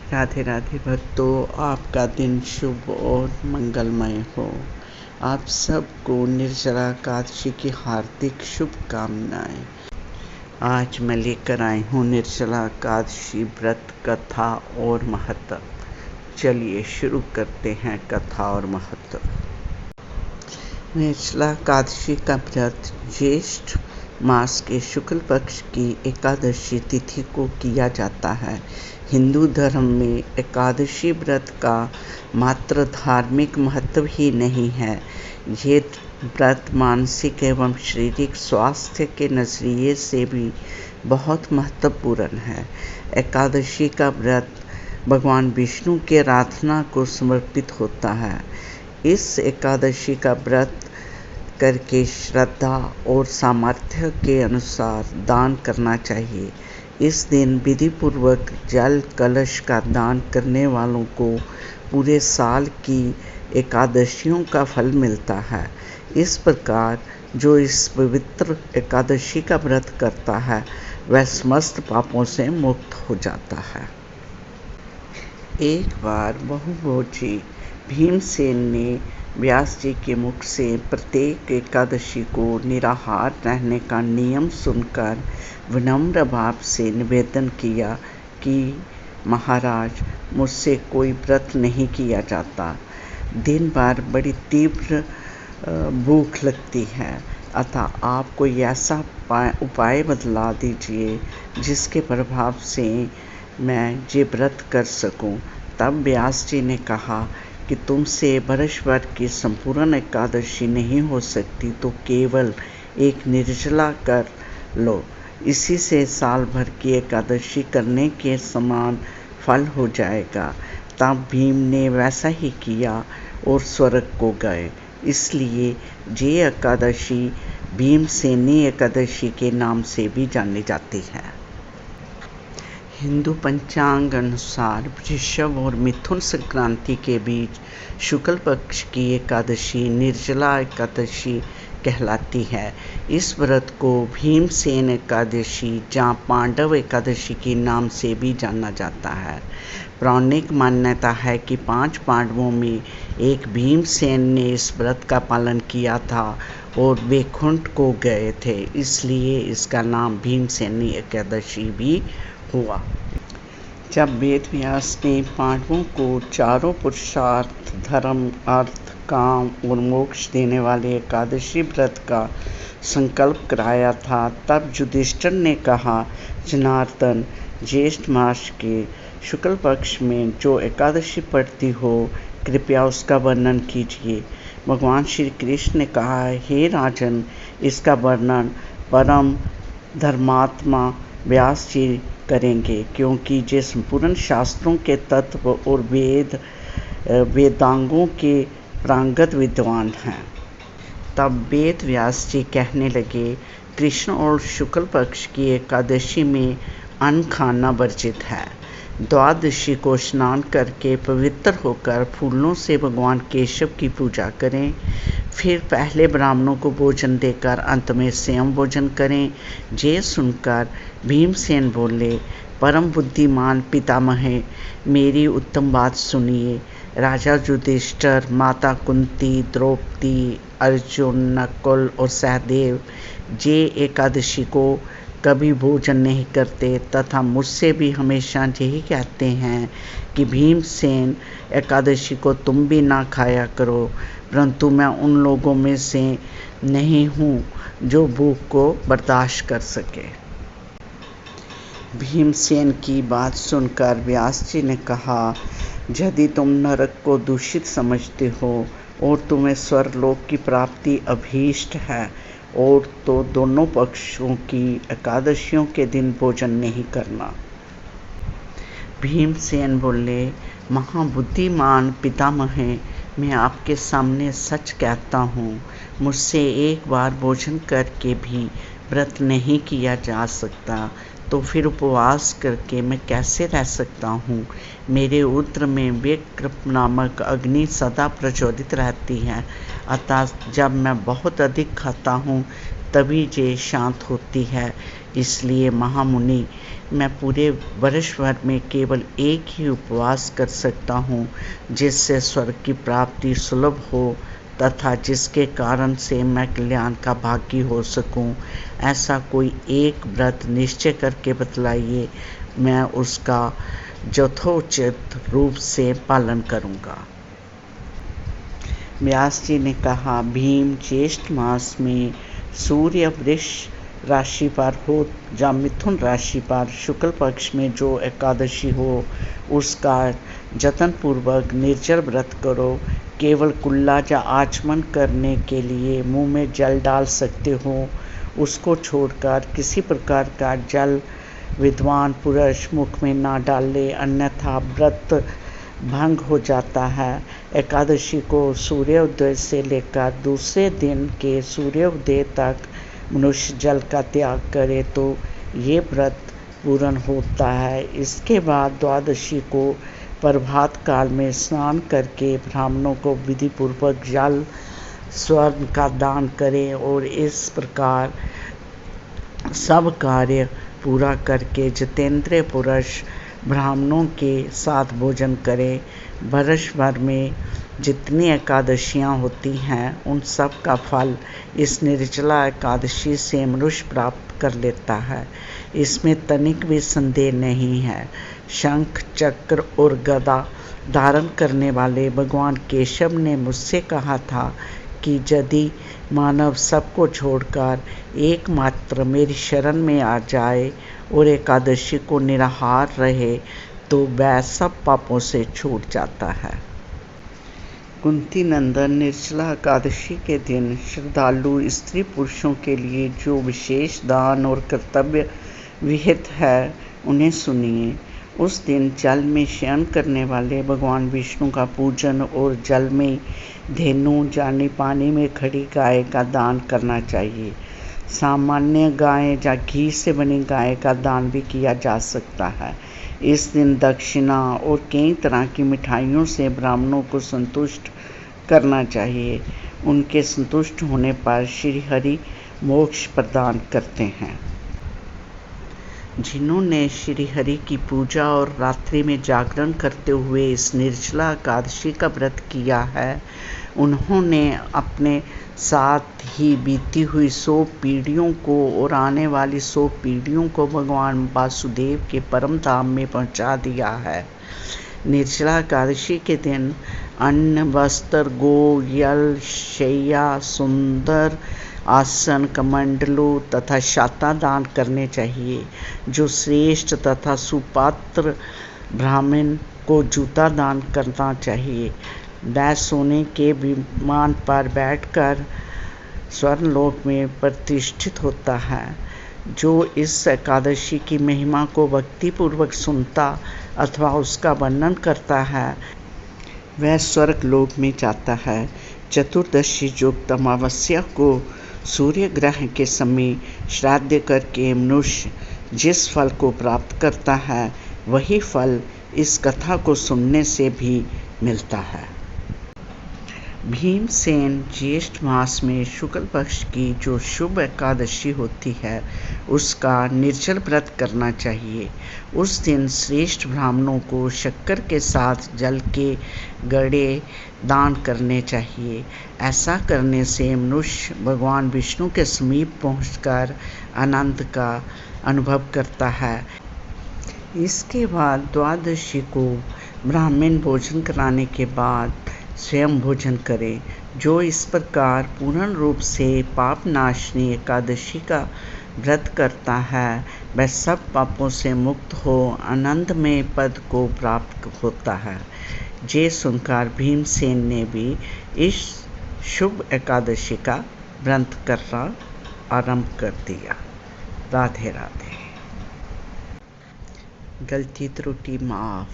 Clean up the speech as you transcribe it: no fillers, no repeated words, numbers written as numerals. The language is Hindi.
राधे राधे भक्तों, आपका दिन शुभ और मंगलमय हो। आप सबको निर्जला एकादशी की हार्दिक शुभकामनाएं। आज मैं लेकर आई हूँ निर्जला एकादशी व्रत कथा और महत्व। चलिए शुरू करते हैं कथा और महत्व। निर्जला एकादशी का व्रत ज्येष्ठ मास के शुक्ल पक्ष की एकादशी तिथि को किया जाता है। हिंदू धर्म में एकादशी व्रत का मात्र धार्मिक महत्व ही नहीं है, ये व्रत मानसिक एवं शारीरिक स्वास्थ्य के नजरिए से भी बहुत महत्वपूर्ण है। एकादशी का व्रत भगवान विष्णु की आराधना को समर्पित होता है। इस एकादशी का व्रत करके श्रद्धा और सामर्थ्य के अनुसार दान करना चाहिए। इस दिन विधि पूर्वक जल कलश का दान करने वालों को पूरे साल की एकादशियों का फल मिलता है। इस प्रकार जो इस पवित्र एकादशी का व्रत करता है वह समस्त पापों से मुक्त हो जाता है। एक बार बहुभोजी भीमसेन ने व्यास जी के मुख से प्रत्येक एकादशी को निराहार रहने का नियम सुनकर विनम्र भाव से निवेदन किया कि महाराज, मुझसे कोई व्रत नहीं किया जाता। दिन भर बड़ी तीव्र भूख लगती है, अतः आप कोई ऐसा उपाय बतला दीजिए जिसके प्रभाव से मैं ये व्रत कर सकूं। तब व्यास जी ने कहा कि तुमसे वर्ष भर की संपूर्ण एकादशी नहीं हो सकती, तो केवल एक निर्जला कर लो। इसी से साल भर की एकादशी करने के समान फल हो जाएगा। तब भीम ने वैसा ही किया और स्वर्ग को गए। इसलिए ये एकादशी भीमसेनी एकादशी के नाम से भी जानी जाती है। हिंदू पंचांग अनुसार वृषभ और मिथुन संक्रांति के बीच शुक्ल पक्ष की एकादशी निर्जला एकादशी कहलाती है। इस व्रत को भीमसेन एकादशी या पांडव एकादशी के नाम से भी जाना जाता है। पौराणिक मान्यता है कि 5 पांडवों में एक भीमसेन ने इस व्रत का पालन किया था और वे कुंठ को गए थे, इसलिए इसका नाम भीमसेनी एकादशी भी हुआ। जब वेद व्यास ने पांडवों को चारों पुरुषार्थ धर्म, अर्थ, काम और मोक्ष देने वाले एकादशी व्रत का संकल्प कराया था, तब युधिष्ठिर ने कहा, जनार्दन, ज्येष्ठ मास के शुक्ल पक्ष में जो एकादशी पड़ती हो, कृपया उसका वर्णन कीजिए। भगवान श्री कृष्ण ने कहा, हे राजन, इसका वर्णन परम धर्मात्मा व्यास जी करेंगे, क्योंकि ये संपूर्ण शास्त्रों के तत्व और वेदांगों के प्रांगत विद्वान हैं। तब वेद व्यास जी कहने लगे, कृष्ण और शुक्ल पक्ष की एकादशी में अन्न खाना वर्जित है। द्वादशी को स्नान करके पवित्र होकर फूलों से भगवान केशव की पूजा करें। फिर पहले ब्राह्मणों को भोजन देकर अंत में स्वयं भोजन करें। ये सुनकर भीमसेन बोले, परम बुद्धिमान पितामह, मेरी उत्तम बात सुनिए। राजा युधिष्ठिर, माता कुंती, द्रौपदी, अर्जुन, नकुल और सहदेव ये एकादशी को कभी भोजन नहीं करते तथा मुझसे भी हमेशा यही कहते हैं कि भीमसेन एकादशी को तुम भी ना खाया करो, परंतु मैं उन लोगों में से नहीं हूँ जो भूख को बर्दाश्त कर सके। भीमसेन की बात सुनकर व्यास जी ने कहा, यदि तुम नरक को दूषित समझते हो और तुम्हें स्वर्गलोक की प्राप्ति अभीष्ट है, और तो दोनों पक्षों की एकादशियों के दिन भोजन नहीं करना। भीमसेन बोले, महाबुद्धिमान पितामह, मैं आपके सामने सच कहता हूँ, मुझसे एक बार भोजन करके भी व्रत नहीं किया जा सकता, तो फिर उपवास करके मैं कैसे रह सकता हूँ। मेरे उदर में विक्र नामक अग्नि सदा प्रज्वलित रहती है, अतः जब मैं बहुत अधिक खाता हूँ तभी ये शांत होती है। इसलिए महामुनि, मैं पूरे वर्ष भर में केवल एक ही उपवास कर सकता हूँ जिससे स्वर्ग की प्राप्ति सुलभ हो तथा जिसके कारण से मैं कल्याण का भागी हो सकूं। ऐसा कोई एक व्रत निश्चय करके बतलाइए, मैं उसका यथोचित रूप से पालन करूंगा। व्यास जी ने कहा, भीम, ज्येष्ठ मास में सूर्य वृष राशि पर हो या मिथुन राशि पर शुक्ल पक्ष में जो एकादशी हो उसका जतन पूर्वक निर्जल व्रत करो। केवल कुल्ला या आचमन करने के लिए मुंह में जल डाल सकते हो, उसको छोड़कर किसी प्रकार का जल विद्वान पुरुष मुख में ना डाले, अन्यथा व्रत भंग हो जाता है। एकादशी को सूर्योदय से लेकर दूसरे दिन के सूर्योदय तक मनुष्य जल का त्याग करे तो ये व्रत पूर्ण होता है। इसके बाद द्वादशी को प्रभात काल में स्नान करके ब्राह्मणों को विधि पूर्वक जल स्वर्ण का दान करें और इस प्रकार सब कार्य पूरा करके जितेंद्रिय पुरुष ब्राह्मणों के साथ भोजन करें। वर्ष भर में जितनी एकादशियाँ होती हैं उन सब का फल इस निर्जला एकादशी से मनुष्य प्राप्त कर लेता है, इसमें तनिक भी संदेह नहीं है। शंख, चक्र और गदा धारण करने वाले भगवान केशव ने मुझसे कहा था कि यदि मानव सबको छोड़कर एकमात्र मेरी शरण में आ जाए और एकादशी को निराहार रहे तो वह सब पापों से छूट जाता है। कुंती नंदन, निर्जला एकादशी के दिन श्रद्धालु स्त्री पुरुषों के लिए जो विशेष दान और कर्तव्य विहित है उन्हें सुनिए। उस दिन जल में शयन करने वाले भगवान विष्णु का पूजन और जल में धेनु यानी पानी में खड़ी गाय का दान करना चाहिए। सामान्य गाय या घी से बनी गाय का दान भी किया जा सकता है। इस दिन दक्षिणा और कई तरह की मिठाइयों से ब्राह्मणों को संतुष्ट करना चाहिए। उनके संतुष्ट होने पर श्री हरि मोक्ष प्रदान करते हैं। जिन्होंने श्री हरि की पूजा और रात्रि में जागरण करते हुए इस निर्जला एकादशी का व्रत किया है, उन्होंने अपने साथ ही बीती हुई 100 पीढ़ियों को और आने वाली 100 पीढ़ियों को भगवान वासुदेव के परम धाम में पहुंचा दिया है। निर्जला एकादशी के दिन अन्न, वस्त्र, गो, यल, शैया, सुंदर आसन, कमंडलू तथा शाता दान करने चाहिए। जो श्रेष्ठ तथा सुपात्र ब्राह्मण को जूता दान करना चाहिए। वह सोने के विमान पर बैठकर स्वर्णलोक में प्रतिष्ठित होता है। जो इस एकादशी की महिमा को भक्तिपूर्वक सुनता अथवा उसका वर्णन करता है वह स्वर्ग लोक में जाता है। चतुर्दशी युक्त अमावस्या को सूर्य ग्रहण के समय श्राद्ध करके मनुष्य जिस फल को प्राप्त करता है वही फल इस कथा को सुनने से भी मिलता है। भीमसेन ज्येष्ठ मास में शुक्ल पक्ष की जो शुभ एकादशी होती है उसका निर्जल व्रत करना चाहिए। उस दिन श्रेष्ठ ब्राह्मणों को शक्कर के साथ जल के गड़े दान करने चाहिए। ऐसा करने से मनुष्य भगवान विष्णु के समीप पहुंचकर आनंद का अनुभव करता है। इसके बाद द्वादशी को ब्राह्मण भोजन कराने के बाद स्वयं भोजन करें। जो इस प्रकार पूर्ण रूप से पाप नाशनी एकादशी का व्रत करता है वह सब पापों से मुक्त हो आनंदमय पद को प्राप्त होता है। ये सुनकर भीमसेन ने भी इस शुभ एकादशी का व्रत करना आरंभ कर दिया। राधे राधे। गलती त्रुटि माफ।